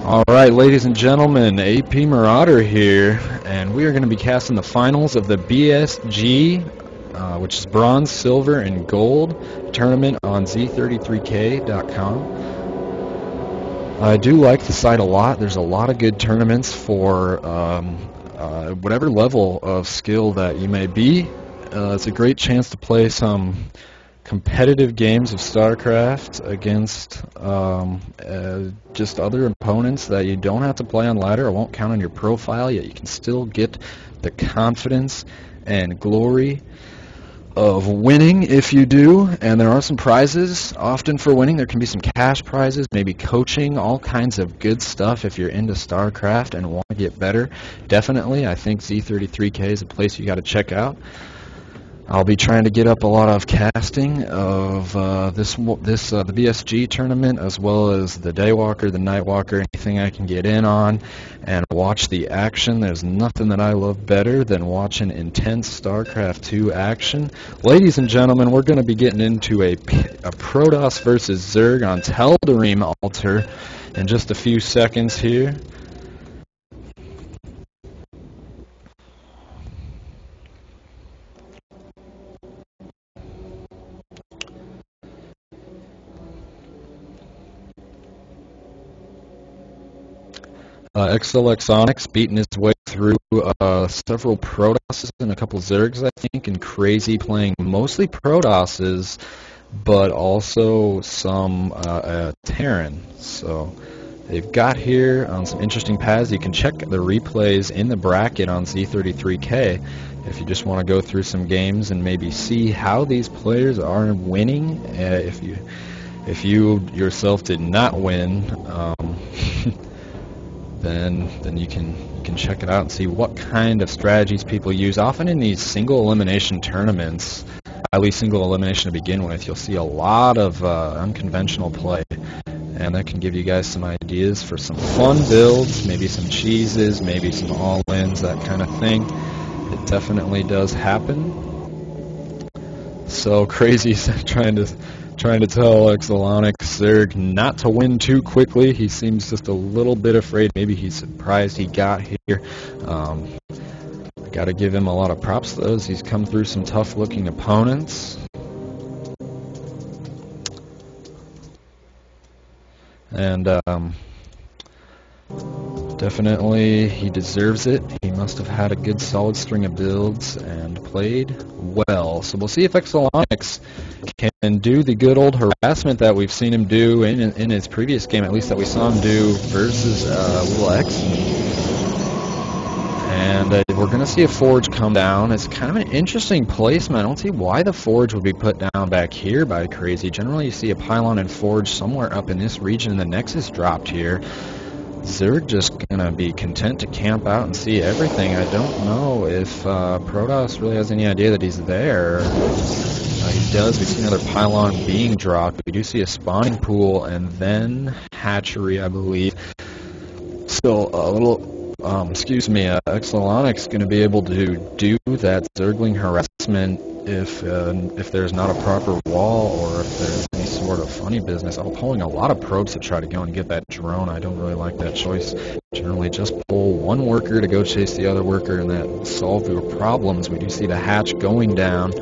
All right, ladies and gentlemen, AP Marauder here, and we are going to be casting the finals of the BSG, which is bronze, silver, and gold tournament on Z33K.com. I do like the site a lot. There's a lot of good tournaments for whatever level of skill that you may be. It's a great chance to play some competitive games of StarCraft against just other opponents that you don't have to play on ladder. It won't count on your profile, yet you can still get the confidence and glory of winning if you do. And there are some prizes often for winning. There can be some cash prizes, maybe coaching, all kinds of good stuff if you're into StarCraft and want to get better. Definitely, I think Z33K is a place you got to check out. I'll be trying to get up a lot of casting of the BSG tournament, as well as the Daywalker, the Nightwalker, anything I can get in on, and watch the action. There's nothing that I love better than watching intense StarCraft 2 action. Ladies and gentlemen, we're going to be getting into a Protoss versus Zerg on Tel'Darim Altar in just a few seconds here. XLX Onyx beating his way through several Protosses and a couple Zergs, I think, and Crazy playing mostly Protosses, but also some Terran. So they've got here on some interesting paths. You can check the replays in the bracket on Z33K if you just want to go through some games and maybe see how these players are winning. If you yourself did not win, then you can check it out and see what kind of strategies people use. Often in these single elimination tournaments, highly single elimination to begin with, you'll see a lot of unconventional play, and that can give you guys some ideas for some fun builds, maybe some cheeses, maybe some all-ins, that kind of thing. It definitely does happen. So Crazy's trying to tell XLX Zerg not to win too quickly. He seems just a little bit afraid. Maybe he's surprised he got here. I got to give him a lot of props though, as he's come through some tough-looking opponents. And definitely he deserves it. He must have had a good solid string of builds and played well. So we'll see if XLX can do the good old harassment that we've seen him do in his previous game, at least that we saw him do versus Little X. And we're going to see a Forge come down. It's kind of an interesting placement. I don't see why the Forge would be put down back here by Crazy. Generally you see a Pylon and Forge somewhere up in this region, and the Nexus dropped here. Zerg just going to be content to camp out and see everything. I don't know if Protoss really has any idea that he's there. He does. We see another Pylon being dropped. We do see a spawning pool and then hatchery, I believe. Still a little, XLX going to be able to do that Zergling harassment if there's not a proper wall or if there's any sort of funny business. I'm pulling a lot of probes to try to go and get that drone. I don't really like that choice. Generally just pull one worker to go chase the other worker, and that solves your problems. We do see the hatch going down,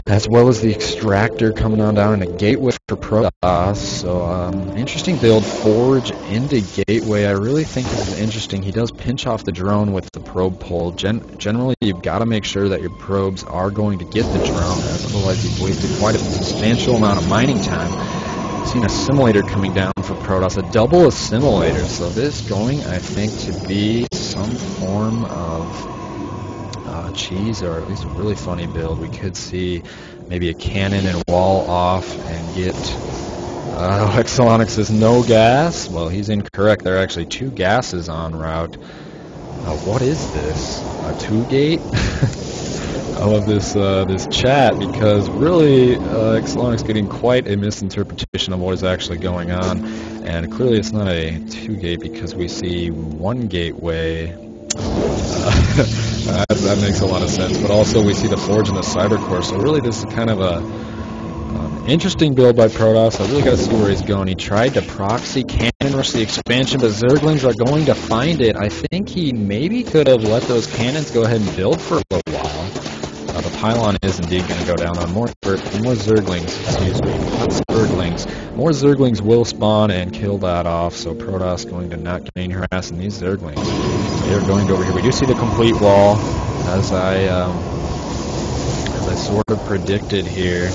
as well as the extractor coming on down, and a gateway for Protoss. So interesting build, Forge into gateway. I really think this is interesting. He does pinch off the drone with the probe pull. Generally, you've got to make sure that your probes are going to get the drone, as otherwise you've wasted quite a substantial amount of mining time. I've seen a assimilator coming down for Protoss, a double assimilator. So this going, I think, to be some form of cheese, or at least a really funny build. We could see maybe a cannon and wall off and get XLX says no gas. Well, he's incorrect. There are actually two gases en route. What is this? A two-gate? I love this this chat, because really XLX getting quite a misinterpretation of what is actually going on, and clearly it's not a two-gate because we see one gateway. That makes a lot of sense, but also we see the Forge and the Cyber Core, so really this is kind of a Interesting build by Protoss. I really got to see where he's going. He tried to proxy cannon rush the expansion, but Zerglings are going to find it. I think he maybe could have let those cannons go ahead and build for a little while. The pylon is indeed going to go down on more Zerglings, excuse me, not Zerglings. More Zerglings will spawn and kill that off, so Protoss going to not gain harassing these Zerglings. They're going over here. We do see the complete wall, as I sort of predicted here.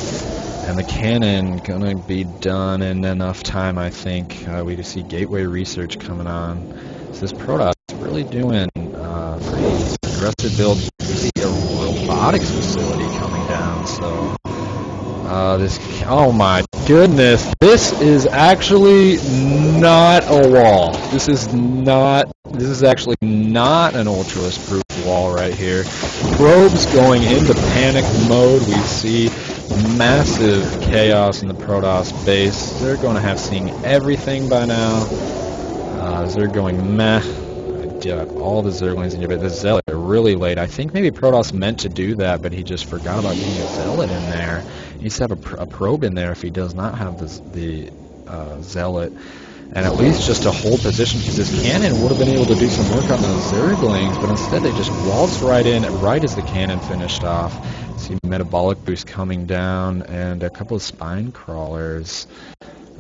And the cannon gonna be done in enough time, I think. We do see Gateway Research coming on. So this Protoss really doing pretty aggressive build. We see a robotics facility coming down. So oh my goodness, this is actually not a wall. This is actually not an Ultralisk proof wall right here. Probes going into panic mode. We see massive chaos in the Protoss base. They're going to have seen everything by now. They're going meh. All the Zerglings in your base. The Zealot really late. I think maybe Protoss meant to do that, but he just forgot about getting a Zealot in there. He needs to have a probe in there if he does not have the Zealot. And at least just to hold position, because this cannon would have been able to do some work on those Zerglings, but instead they just waltzed right in right as the cannon finished off. See Metabolic Boost coming down, and a couple of Spine Crawlers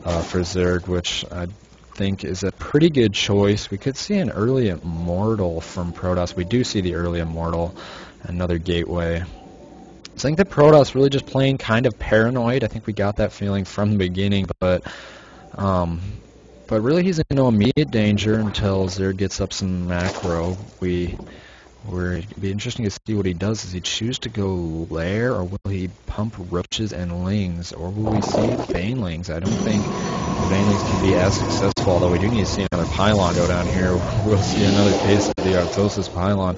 for Zerg, which I think is a pretty good choice. We could see an early Immortal from Protoss. We do see the early Immortal, another Gateway. So I think that Protoss really just playing kind of paranoid. I think we got that feeling from the beginning, but really he's in no immediate danger until Zerg gets up some macro. It'd be interesting to see what he does. Does he choose to go lair, or will he pump roaches and lings, or will we see banelings? I don't think the banelings can be as successful, although we do need to see another pylon go down here. We'll see another case of the Artosis pylon.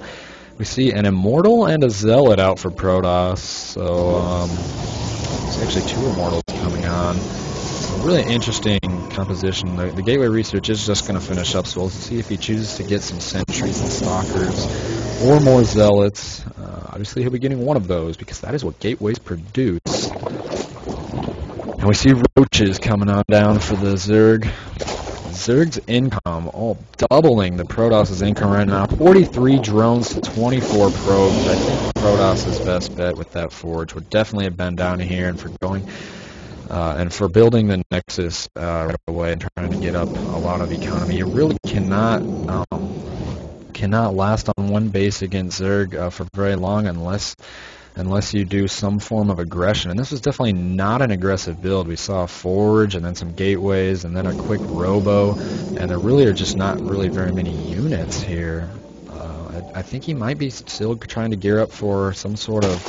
We see an Immortal and a Zealot out for Protoss, so there's actually 2 Immortals coming on. Really interesting composition. The Gateway Research is just going to finish up, so we'll see if he chooses to get some Sentries and Stalkers or more Zealots. Obviously he'll be getting one of those, because that is what Gateways produce. And we see Roaches coming on down for the Zerg. Zerg's income, all doubling the Protoss' income right now. 43 drones to 24 probes. I think Protoss' best bet with that Forge would definitely have been down here, and for going... and for building the Nexus right away and trying to get up a lot of economy, you really cannot last on one base against Zerg for very long unless you do some form of aggression. And this was definitely not an aggressive build. We saw a Forge and then some Gateways and then a quick Robo, and there really are just not really very many units here. I think he might be still trying to gear up for some sort of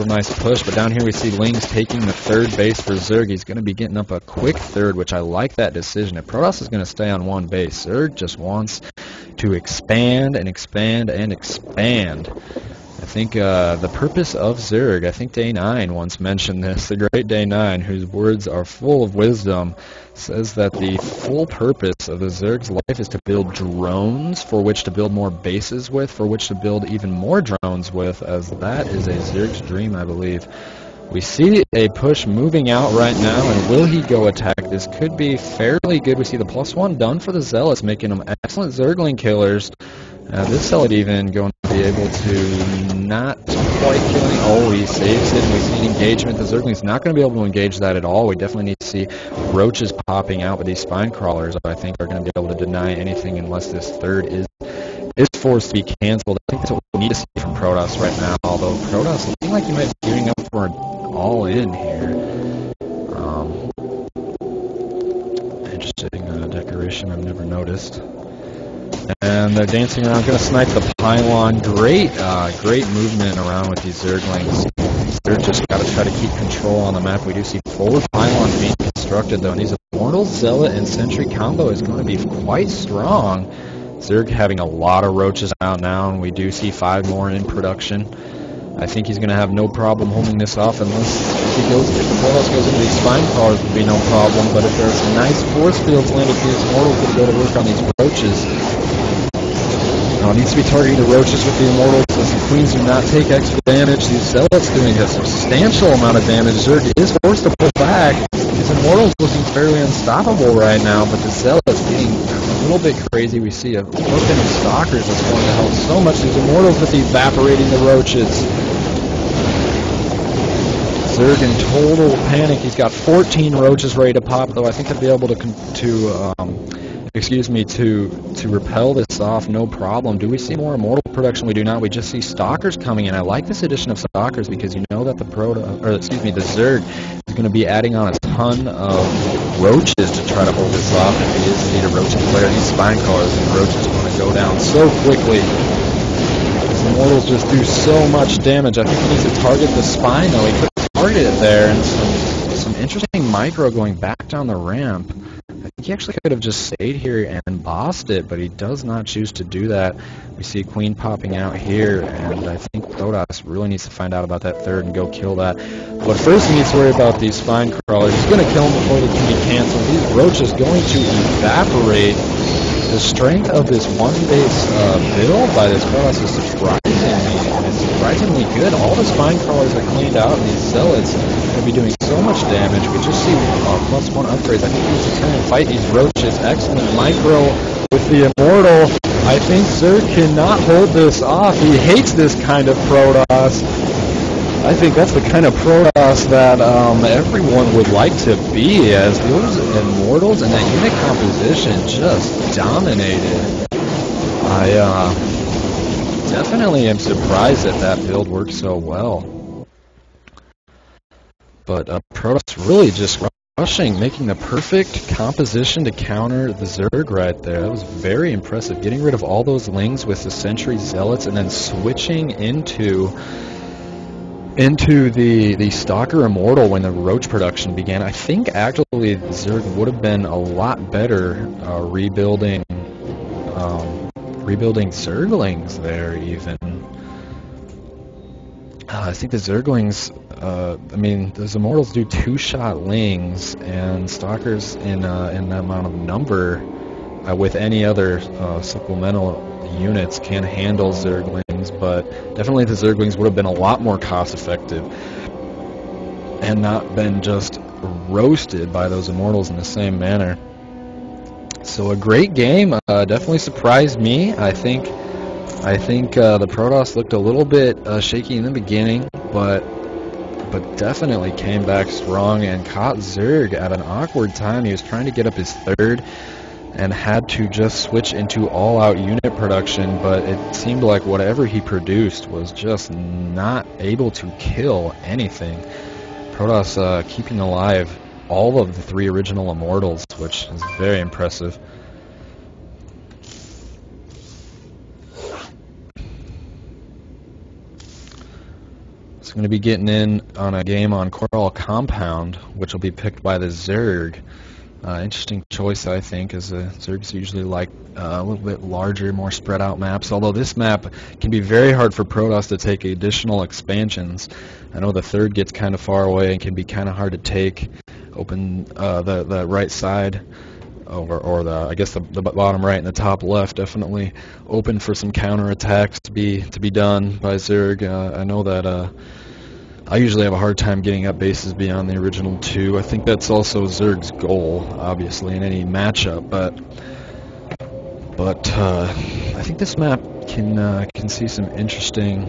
nice push, but down here we see Lings taking the 3rd base for Zerg. He's going to be getting up a quick 3rd, which I like that decision. If Protoss is going to stay on one base, Zerg just wants to expand and expand and expand. I think the purpose of Zerg, I think Day9 once mentioned this, the great Day9, whose words are full of wisdom, says that the full purpose of the Zerg's life is to build drones for which to build more bases with, for which to build even more drones with, as that is a Zerg's dream, I believe. We see a push moving out right now, and will he go attack? This could be fairly good. We see the +1 done for the Zealots, making them excellent Zergling killers. This Zealot even going to be able to not quite killing. Oh, he saves it, and we see an engagement. The Zergling's not going to be able to engage that at all. We definitely need to see Roaches popping out, but these Spine Crawlers, I think, are going to be able to deny anything unless this 3rd is forced to be canceled. I think that's what we need to see from Protoss right now, although Protoss looking like he might be gearing up for an all-in here. Interesting decoration I've never noticed. And they're dancing around, going to snipe the pylon. Great movement around with these Zerglings. They're just got to try to keep control on the map. We do see 4 pylons being constructed, though, and these Immortal, Zealot, and Sentry combo is going to be quite strong. Zerg having a lot of Roaches out now, and we do see 5 more in production. I think he's going to have no problem holding this off unless if the Protoss goes into these Spine Crawlers, would be no problem. But if there's some nice force fields landed, these Immortals could go to work on these Roaches. Now, it needs to be targeting the Roaches with the Immortals. As Queens do not take extra damage. These Zealots doing a substantial amount of damage. Zerg is forced to pull back. His Immortal's looking fairly unstoppable right now, but the Zealots getting a little bit crazy. We see a weapon of Stalkers that's going to help so much. These Immortals with evaporating the roaches. Zerg in total panic. He's got 14 roaches ready to pop, though I think he'll be able to repel this off, no problem. Do we see more Immortal production? We do not. We just see Stalkers coming in. I like this addition of Stalkers because you know that the Zerg is going to be adding on a ton of roaches to try to hold this off. If he is indeed a roach player, these spine crawlers and roaches are going to go down so quickly. These Immortals just do so much damage. I think he needs to target the spine, though. He could target it there, and some interesting micro going back down the ramp. I think he actually could have just stayed here and bossed it, but he does not choose to do that. We see a Queen popping out here, and I think Protoss really needs to find out about that third and go kill that. But first he needs to worry about these spine crawlers. He's going to kill them before they can be canceled. These roaches going to evaporate. The strength of this one base build by this Protoss is surprisingly good. All the spine crawlers are cleaned out, and these Zealots going to be doing so much damage. We just see +1 upgrades. I think he needs to try and fight these roaches. Excellent micro with the Immortal. I think Zerg cannot hold this off. He hates this kind of Protoss. I think that's the kind of Protoss that everyone would like to be, as those Immortals and that unit composition just dominated. I definitely am surprised that that build worked so well. But Protoss really just rushing, making the perfect composition to counter the Zerg right there. That was very impressive. Getting rid of all those Lings with the Sentry Zealots and then switching into the Stalker Immortal when the Roach production began. I think actually Zerg would have been a lot better rebuilding Zerglings there even. I think the Zerglings, I mean, those Immortals do 2-shot Lings, and Stalkers in that amount of number with any other supplemental units can handle Zerglings, but definitely the Zerglings would have been a lot more cost effective and not been just roasted by those Immortals in the same manner. So a great game, definitely surprised me. I think the Protoss looked a little bit shaky in the beginning, but definitely came back strong and caught Zerg at an awkward time. He was trying to get up his third and had to just switch into all-out unit production, but it seemed like whatever he produced was just not able to kill anything. Protoss keeping alive all of the 3 original Immortals, which is very impressive. So I'm going to be getting in on a game on Coral Compound, which will be picked by the Zerg. Interesting choice, I think, as the Zergs usually like a little bit larger, more spread out maps, although this map can be very hard for Protoss to take additional expansions. I know the third gets kind of far away and can be kind of hard to take. Open the right side, or I guess the bottom right and the top left, definitely open for some counterattacks to be done by Zerg. I know that I usually have a hard time getting up bases beyond the original 2. I think that's also Zerg's goal, obviously, in any matchup. But I think this map can see some interesting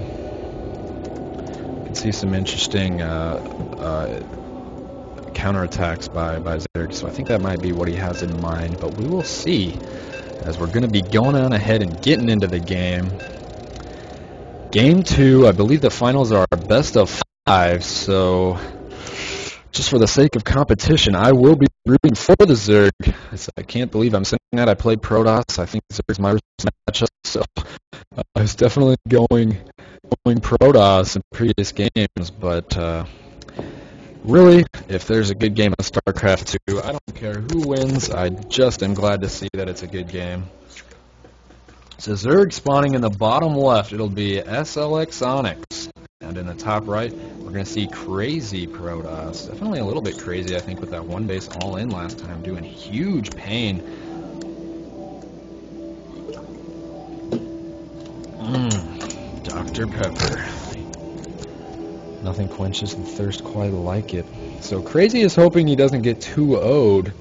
counterattacks by Zerg. So I think that might be what he has in mind. But we will see, as we're going to be going on ahead and getting into the game. Game 2, I believe the finals are best of 5, so just for the sake of competition, I will be rooting for the Zerg. I can't believe I'm saying that. I played Protoss. I think Zerg's my matchup, so I was definitely going Protoss in previous games, but really, if there's a good game of StarCraft 2, I don't care who wins. I just am glad to see that it's a good game. So Zerg spawning in the bottom left, it'll be SLX Onyx. And in the top right, we're going to see Crazy Protoss. Definitely a little bit crazy, I think, with that one base all in last time, doing huge pain. Dr. Pepper. Nothing quenches the thirst quite like it. So Crazy is hoping he doesn't get too owed